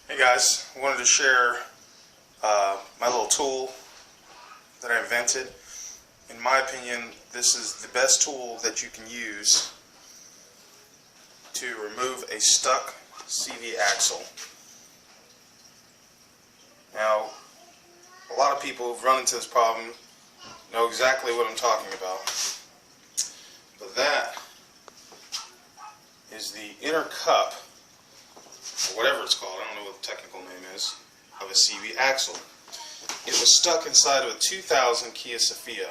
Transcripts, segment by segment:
Hey guys, I wanted to share my little tool that I invented. In my opinion, this is the best tool that you can use to remove a stuck CV axle. Now, a lot of people who've run into this problem know exactly what I'm talking about. But that is the inner cup, or whatever it's called, I don't know what the technical name is, of a CV axle. It was stuck inside of a 2000 Kia Sophia,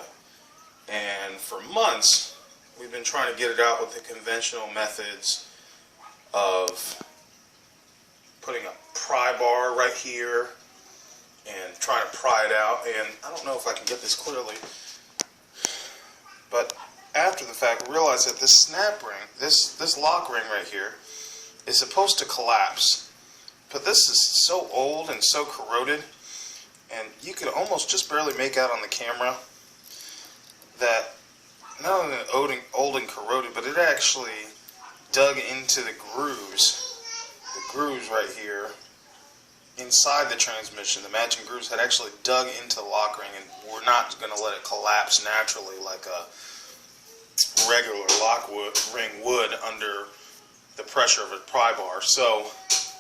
and for months we've been trying to get it out with the conventional methods of putting a pry bar right here and trying to pry it out. And I don't know if I can get this clearly, but after the fact I realized that this snap ring, this lock ring right here, is supposed to collapse, but this is so old and so corroded, and you could almost just barely make out on the camera that not only old and corroded, but it actually dug into the grooves right here inside the transmission. The matching grooves had actually dug into the lock ring, and we're not going to let it collapse naturally like a regular lock ring would under the pressure of a pry bar. So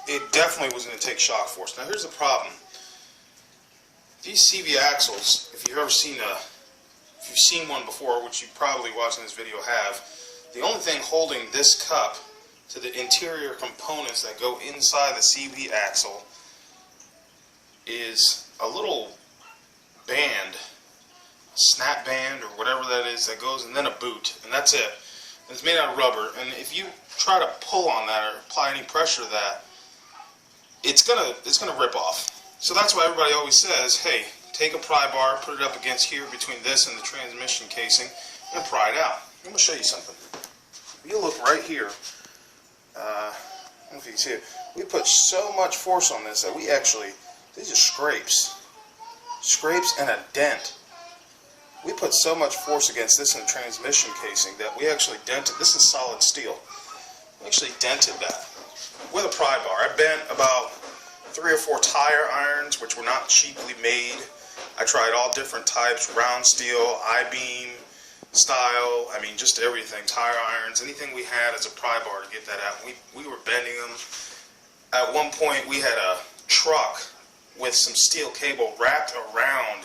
it definitely was going to take shock force. Now here's the problem. These CV axles, if you've seen one before, which you probably watching this video have, the only thing holding this cup to the interior components that go inside the CV axle is a little band, snap band or whatever that is, that goes, and then a boot, and that's it. And it's made out of rubber, and if you try to pull on that or apply any pressure to that, it's gonna rip off. So that's why everybody always says, hey, take a pry bar, put it up against here between this and the transmission casing, and pry it out. I'm going to show you something. If you look right here, I don't know if you can see it, we put so much force on this that we actually, these are scrapes and a dent. We put so much force against this in the transmission casing that we actually dented, this is solid steel, we actually dented that with a pry bar. I bent about 3 or 4 tire irons, which were not cheaply made. I tried all different types, round steel, I-beam style, I mean just everything, tire irons, anything we had as a pry bar to get that out. We were bending them. At one point we had a truck with some steel cable wrapped around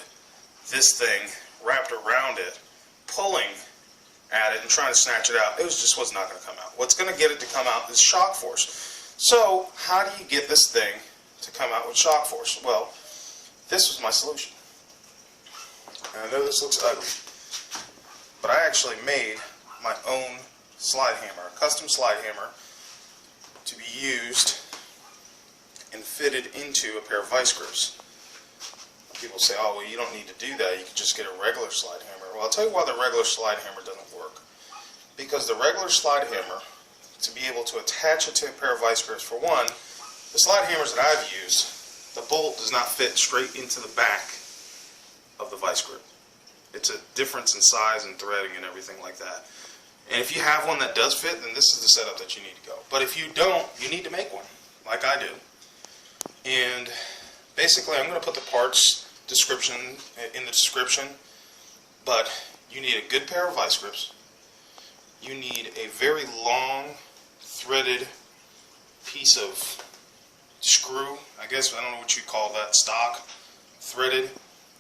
this thing, wrapped around it, pulling at it and trying to snatch it out. It was not going to come out. What's going to get it to come out is shock force. So how do you get this thing to come out with shock force? Well, this was my solution. And I know this looks ugly, but I actually made my own slide hammer, a custom slide hammer to be used and fitted into a pair of vice grips. People say, oh, well, you don't need to do that. You can just get a regular slide hammer. Well, I'll tell you why the regular slide hammer doesn't work. Because the regular slide hammer, to be able to attach it to a pair of vice grips, for one, the slide hammers that I've used, the bolt does not fit straight into the back of the vice grip. It's a difference in size and threading and everything like that. And if you have one that does fit, then this is the setup that you need to go. But if you don't, you need to make one, like I did. And basically, I'm going to put the parts description in the description, but you need a good pair of vice grips. You need a very long threaded piece of screw, I guess, I don't know what you call that, stock, threaded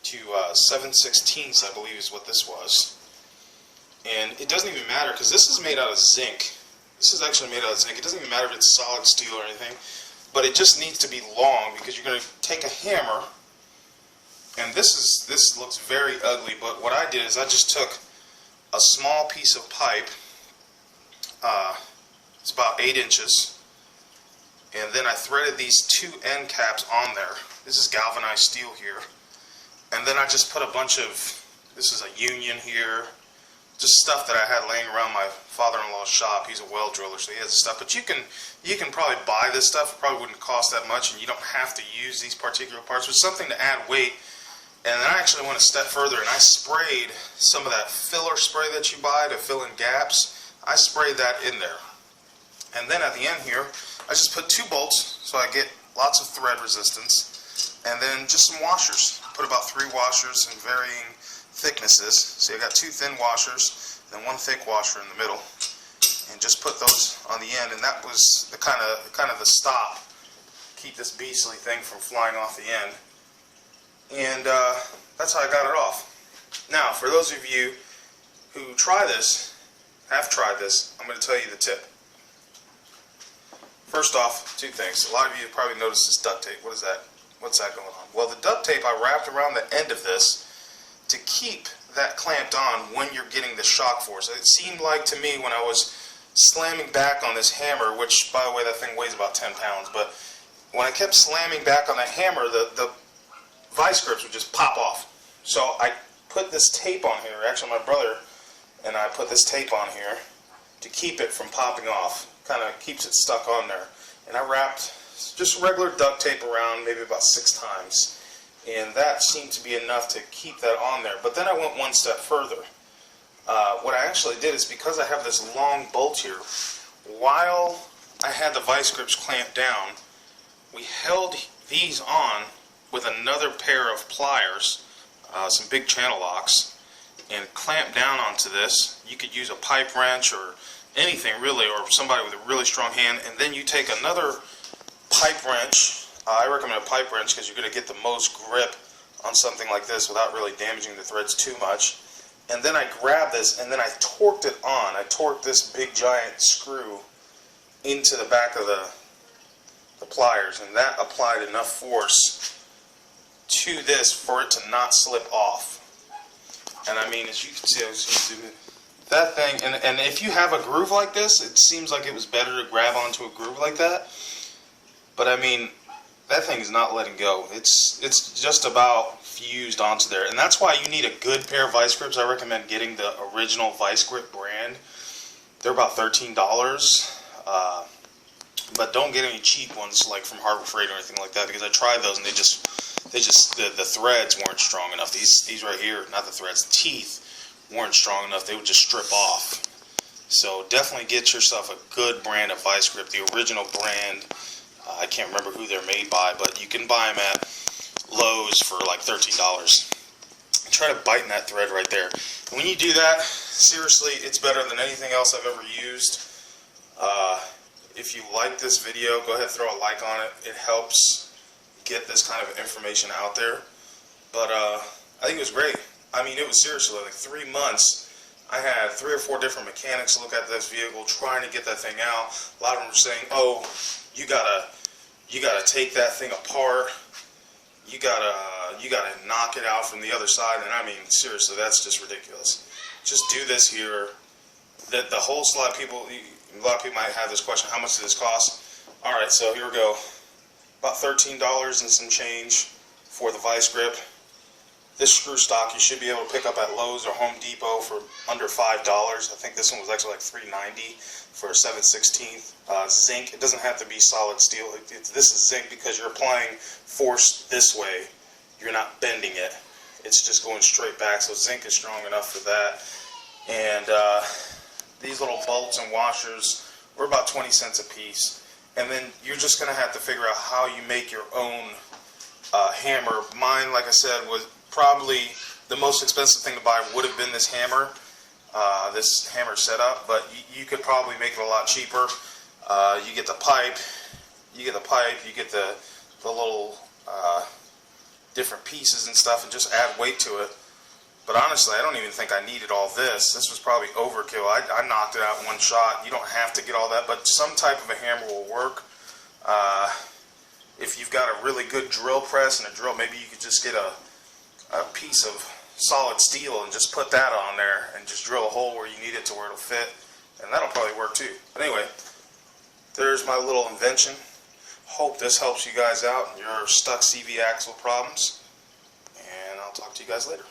to 7/16, I believe is what this was. And it doesn't even matter, because this is made out of zinc. This is actually made out of zinc. It doesn't even matter if it's solid steel or anything, but it just needs to be long, because you're going to take a hammer, and this looks very ugly, but what I did is I just took a small piece of pipe, it's about 8 inches, and then I threaded these 2 end caps on there. This is galvanized steel here. And then I just put a bunch of, this is a union here, just stuff that I had laying around my father-in-law's shop. He's a well driller, so he has this stuff. But you can probably buy this stuff. It probably wouldn't cost that much, and you don't have to use these particular parts. It's something to add weight. And then I actually went a step further, and I sprayed some of that filler spray that you buy to fill in gaps. I sprayed that in there. And then at the end here, I just put 2 bolts, so I get lots of thread resistance, and then just some washers. Put about 3 washers in varying thicknesses. See, I got 2 thin washers, and then 1 thick washer in the middle, and just put those on the end, and that was the kind of the stop, keep this beastly thing from flying off the end. And that's how I got it off. Now, for those of you who have tried this, I'm going to tell you the tip. First off, 2 things. A lot of you have probably noticed this duct tape. What is that? What's that going on? Well, the duct tape I wrapped around the end of this to keep that clamped on when you're getting the shock force. It seemed like to me when I was slamming back on this hammer, which, by the way, that thing weighs about 10 pounds, but when I kept slamming back on the hammer, the vice grips would just pop off. So I put this tape on here. Actually, my brother and I put this tape on here to keep it from popping off. Kind of keeps it stuck on there. And I wrapped just regular duct tape around maybe about 6 times. And that seemed to be enough to keep that on there. But then I went one step further. What I actually did is, because I have this long bolt here, while I had the vice grips clamped down, we held these on with another pair of pliers, some big channel locks, and clamped down onto this. You could use a pipe wrench or anything really, or somebody with a really strong hand, and then you take another pipe wrench. I recommend a pipe wrench because you're going to get the most grip on something like this without really damaging the threads too much. And then I grabbed this and then I torqued it on. I torqued this big giant screw into the back of the pliers, and that applied enough force to this for it to not slip off. And I mean, as you can see, I was going to zoom in. That thing, and if you have a groove like this, it seems like it was better to grab onto a groove like that. But I mean, that thing is not letting go. It's just about fused onto there. And that's why you need a good pair of vice grips. I recommend getting the original vice grip brand. They're about $13. But don't get any cheap ones like from Harbor Freight or anything like that, because I tried those and the threads weren't strong enough. These right here, not the threads, the teeth weren't strong enough. They would just strip off. So definitely get yourself a good brand of vice grip, the original brand. I can't remember who they're made by, but you can buy them at Lowe's for like $13. Try to bite in that thread right there. And when you do that, seriously, it's better than anything else I've ever used. If you like this video, go ahead and throw a like on it. It helps get this kind of information out there. But I think it was great. I mean, it was seriously like 3 months. I had 3 or 4 different mechanics look at this vehicle trying to get that thing out. A lot of them were saying, "Oh, you gotta take that thing apart. You gotta knock it out from the other side." And I mean, seriously, that's just ridiculous. Just do this here. The whole slot, a lot of people might have this question: how much does this cost? All right, so here we go. About $13 and some change for the vice grip. This screw stock you should be able to pick up at Lowe's or Home Depot for under $5. I think this one was actually like $3.90 for a 7/16. Zinc. It doesn't have to be solid steel. This is zinc because you're applying force this way. You're not bending it. It's just going straight back. So zinc is strong enough for that. And these little bolts and washers were about 20 cents a piece. And then you're just going to have to figure out how you make your own hammer. Mine, like I said, was probably the most expensive thing to buy would have been this hammer setup, but you could probably make it a lot cheaper. You get the pipe, you get the little different pieces and stuff, and just add weight to it. But honestly, I don't even think I needed all this. This was probably overkill. I knocked it out in one shot. You don't have to get all that, but some type of a hammer will work. If you've got a really good drill press and a drill, maybe you could just get a piece of solid steel and just put that on there and just drill a hole where you need it to where it'll fit, and that'll probably work too. But anyway, there's my little invention. Hope this helps you guys out in your stuck CV axle problems, and I'll talk to you guys later.